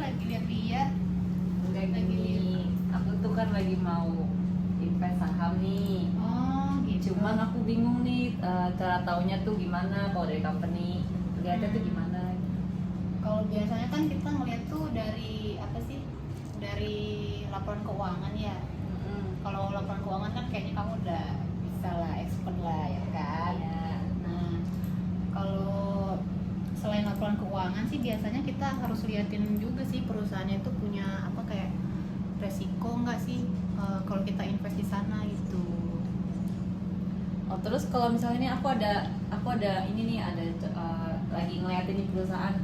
lagi lihat-lihat. Enggak Lagi gini, aku tuh kan lagi mau invest saham nih. Oh gitu. Cuman aku bingung nih cara taunya tuh gimana kalau dari company. Lihatnya tuh gimana? Kalau biasanya kan kita ngeliat tuh dari apa sih? Dari laporan keuangan ya. Kalau laporan keuangan kan kayaknya kamu udah bisa lah, expert lah ya kan. Iya. Nah, kalau selain laporan keuangan sih biasanya kita harus liatin juga sih perusahaannya itu punya apa kayak resiko nggak sih kalau kita invest di sana gitu. Oh terus kalau misalnya ini aku ada ini nih ada lagi ngeliatin di perusahaan.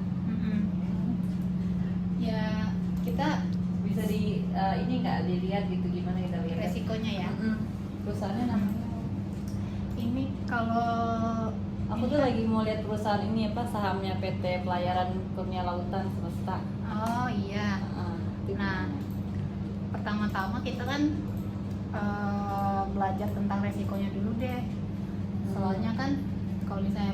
Ya kita Bisa di ini nggak dilihat gitu gimana kita lihat resikonya ya. perusahaannya namanya. Ini kalau Aku tuh lagi mau lihat perusahaan ini apa sahamnya PT Pelayaran Kurnia Lautan Semesta. oh iya. Itu Nah, pertama-tama kita kan belajar tentang resikonya dulu deh. Soalnya kan kalau misalnya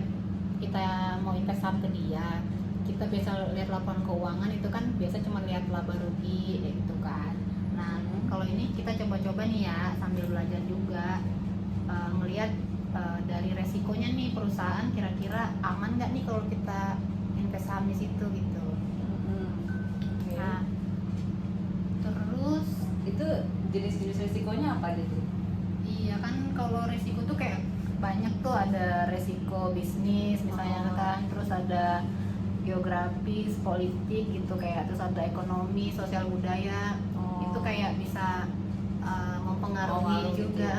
kita mau invest saham ke dia, kita biasa lihat laporan keuangan itu kan biasa cuma lihat laba rugi gitu kan. Nah, kalau ini kita coba-coba nih ya sambil belajar juga ngelihat dari resikonya nih perusahaan kira-kira aman nggak nih kalau kita invest saham di situ gitu. Oke. Nah, terus Itu jenis-jenis resikonya apa gitu? iya kan kalau resiko tuh kayak banyak tuh, ada resiko bisnis misalnya kan, terus ada geografis, politik gitu kayak, terus ada ekonomi, sosial budaya. Itu kayak bisa mempengaruhi juga.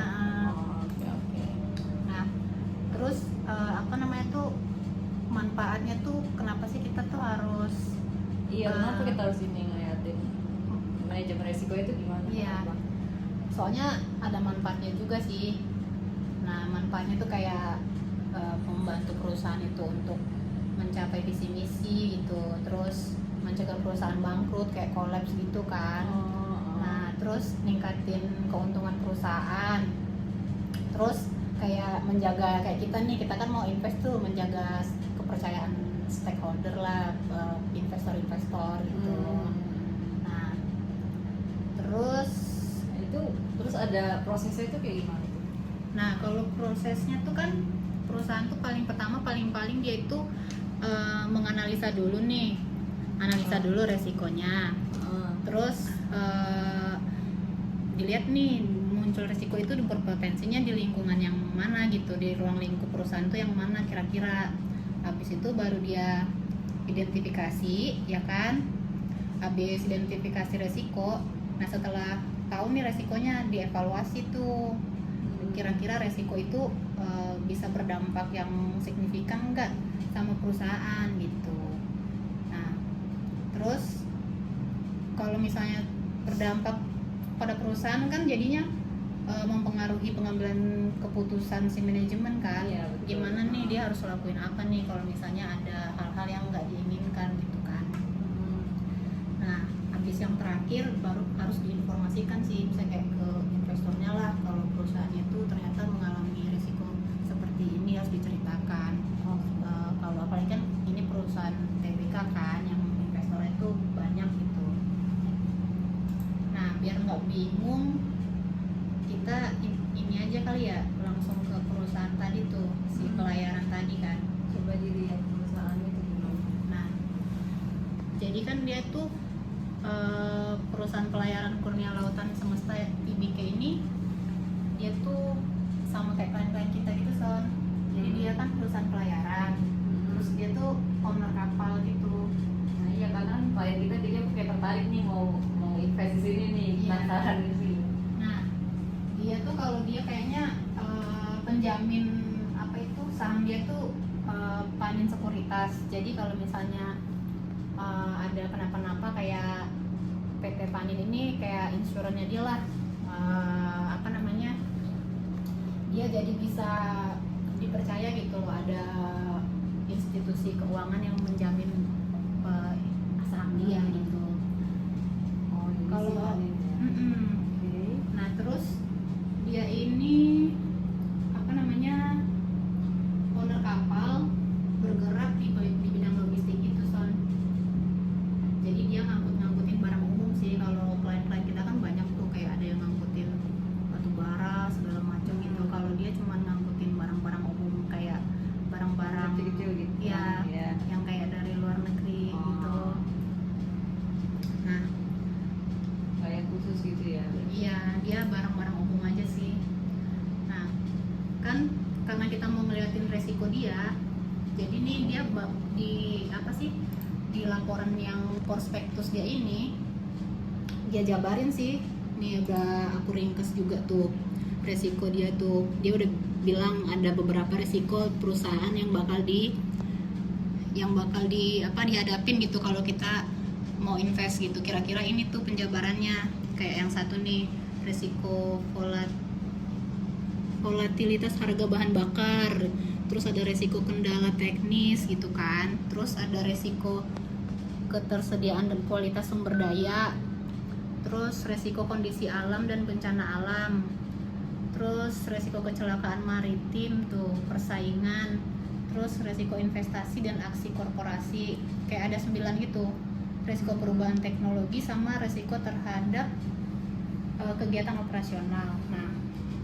Oke. Nah, terus apa namanya tuh manfaatnya tuh kenapa sih kita tuh harus Iya, kenapa kita harus ini ngeliatin manajemen resiko itu gimana? Iya. Kenapa? Soalnya ada manfaatnya juga sih. Nah, manfaatnya tuh kayak membantu perusahaan itu untuk mencapai visi misi gitu, terus mencegah perusahaan bangkrut kayak kolaps gitu kan. Nah, terus ningkatin keuntungan perusahaan, terus kayak menjaga kayak kita nih, kita kan mau invest tuh menjaga kepercayaan stakeholder lah, investor-investor gitu. Nah, terus ada prosesnya itu kayak gimana tuh? Nah, kalau prosesnya tuh kan perusahaan tuh paling pertama paling dia itu menganalisa dulu nih, analisa dulu resikonya. Terus dilihat nih muncul resiko itu berpotensinya di lingkungan yang mana gitu, di ruang lingkup perusahaan tuh yang mana kira-kira. Habis itu baru dia identifikasi ya kan. Habis identifikasi resiko, nah setelah tahu nih resikonya dievaluasi tuh, kira-kira resiko itu bisa berdampak yang signifikan enggak sama perusahaan gitu. Nah, terus kalau misalnya berdampak pada perusahaan kan jadinya mempengaruhi pengambilan keputusan si manajemen kan. Iya, betul. Gimana nih dia harus lakuin apa nih kalau misalnya ada hal-hal yang nggak diinginkan gitu kan. Nah, habis yang terakhir baru harus diinformasikan sih, misalnya kayak ke investornya lah, kalau perusahaannya itu ternyata mengalami risiko seperti ini harus diceritakan. Kalau apalagi kan ini perusahaan TBK kan yang investornya itu banyak gitu. Nah, biar nggak bingung, kita ini aja kali ya, langsung ke perusahaan tadi tuh, si pelayaran tadi kan. Coba dilihat perusahaannya itu gimana. Nah, jadi kan dia tuh perusahaan pelayaran Kurnia Lautan Semesta IBK ini, dia tuh sama kayak klien-klien kita gitu Son. Jadi dia kan perusahaan pelayaran, terus dia tuh owner kapal gitu. Nah iya karena kan klien kita dia kayak tertarik nih mau invest di sini nih, Iya. penasaran di sini. Nah, dia tuh kalau dia kayaknya penjamin apa itu saham dia tuh Panin Sekuritas. Jadi kalau misalnya ada kenapa-napa kayak PT Panin ini kayak insurannya dia lah, apa namanya, dia jadi bisa dipercaya gitu loh, ada institusi keuangan yang menjamin saham dia gitu. Kalau nah terus dia ini apa namanya, owner kapal bergerak di bidang logistik itu Son. Jadi dia ngangkut dia barang-barang umum aja sih. Nah kan karena kita mau ngeliatin resiko dia, jadi nih dia di apa sih, di laporan yang prospektus dia ini dia jabarin sih. Nih udah aku ringkas juga tuh resiko dia tuh. Dia udah bilang ada beberapa resiko perusahaan yang bakal dihadapin gitu kalau kita mau invest gitu. Kira-kira ini tuh penjabarannya. Kayak yang satu nih, resiko volatilitas harga bahan bakar, terus ada resiko kendala teknis gitu kan, terus ada resiko ketersediaan dan kualitas sumber daya, terus resiko kondisi alam dan bencana alam, terus resiko kecelakaan maritim tuh, persaingan, terus resiko investasi dan aksi korporasi. Kayak ada 9 gitu, resiko perubahan teknologi sama resiko terhadap kegiatan operasional. Nah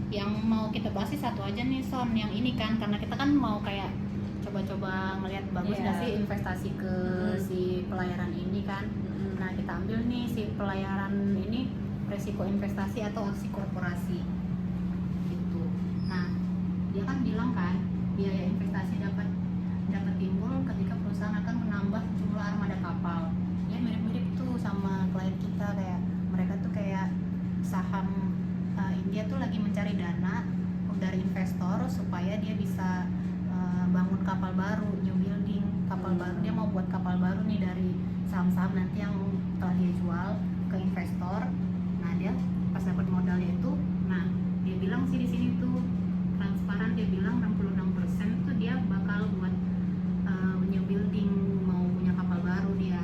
yang mau kita bahas sih satu aja nih Son, yang ini kan, karena kita kan mau kayak coba-coba ngelihat bagus nggak sih investasi ke si pelayaran ini kan. Nah kita ambil nih si pelayaran ini, resiko investasi atau aksi korporasi gitu. Nah dia kan bilang kan biaya investasi dapat timbul ketika perusahaan akan menambah jumlah armada kapal. Ya mirip-mirip tuh sama klien kita, kayak mereka tuh kayak saham India tuh lagi mencari dana dari investor supaya dia bisa bangun kapal baru, new building kapal baru. Dia mau buat kapal baru nih dari saham-saham nanti yang telah dia jual ke investor. Nah dia pas dapat modalnya itu, nah dia bilang sih di sini tuh transparan, dia bilang 66% tuh dia bakal buat new building, mau punya kapal baru, dia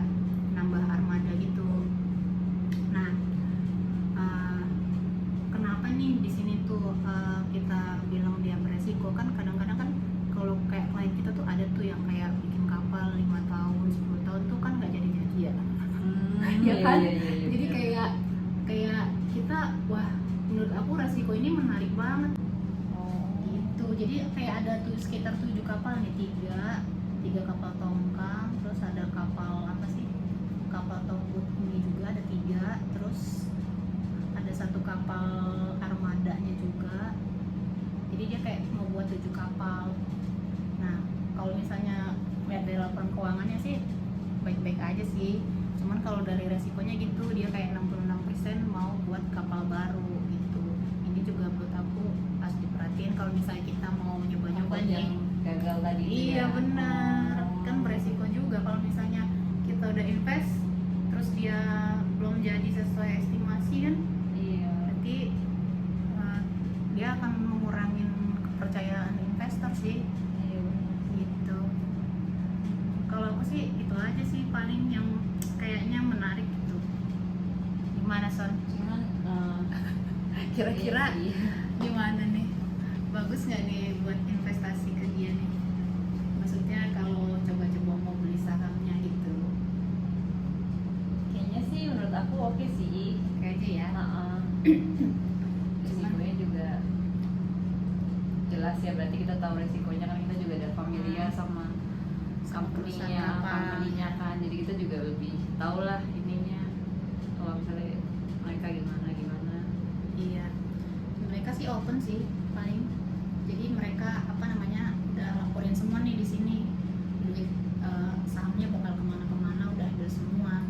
nambah armada gitu. Nah kenapa nih di sini tuh kita bilang dia beresiko? Kan kadang-kadang kan kalau kayak klien kita tuh ada tuh yang kayak bikin kapal 5 tahun 10 tahun tuh kan nggak jadi-jadi ya. Ya kan? Jadi kayak kita, wah menurut aku resiko ini menarik banget. Gitu. Jadi kayak ada tuh sekitar 7 kapal nih, 3 kapal tongkang, terus ada kapal apa sih? Kapal tongkut ini juga ada 3, terus ada 1 kapal armadanya juga. Jadi dia kayak mau buat 7 kapal. Nah kalau misalnya lihat dari laporan keuangannya sih baik-baik aja sih, cuman kalau dari resikonya gitu dia kayak 66% mau buat kapal baru gitu. Ini juga menurut aku harus diperhatiin kalau misalnya kita mau nyoba-nyoba nih. Gagal tadi. Iya benar, kan beresiko juga kalau misalnya kita udah invest terus dia belum jadi sesuai estimasi kan. Berarti dia akan mengurangi kepercayaan investor sih. Gitu. Kalau aku sih itu aja sih paling yang kayaknya menarik gitu. Gimana Son? Cuman Kira-kira iya sih. gimana nih? Bagus nggak nih buat investasi ke dia nih? Maksudnya kalau coba-coba mau beli sahamnya gitu. Kayaknya sih menurut aku oke sih. Oke aja ya. Resikonya juga jelas ya, berarti kita tahu resikonya kan, kita juga ada familiar sama company-nya kan, jadi kita juga lebih tahu lah ininya kalau misalnya mereka gimana. Iya. Mereka sih open sih paling. Jadi mereka udah laporin semua nih di sini. Duit sahamnya bakal kemana-kemana udah ada semua.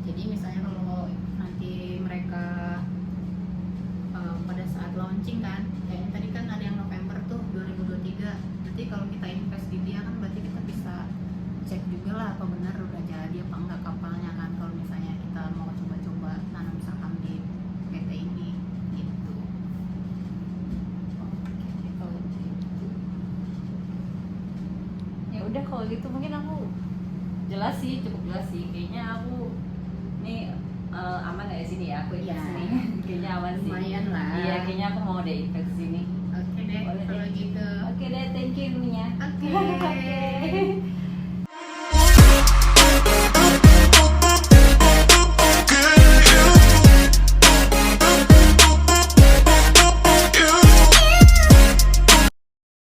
Jadi misalnya kalau nanti mereka pada saat launching kan, kayak tadi kan ada yang November tuh 2023. Nanti kalau kita invest di dia kan berarti kita bisa cek juga lah apa benar udah jadi apa enggak kapalnya kan, kalau misalnya kita mau coba-coba nanam saham di PT ini gitu. Kalau gitu ya udah, kalau gitu mungkin aku jelas sih, cukup jelas sih kayaknya. Aku nih aman ya di sini ya, aku invest Iya. sini. Kayaknya aman sih. Lumayan lah. Iya, kayaknya aku mau deh invest sini. Oke deh Boleh kalau deh. gitu. Oke deh, thank you Mia. Oke. Oke.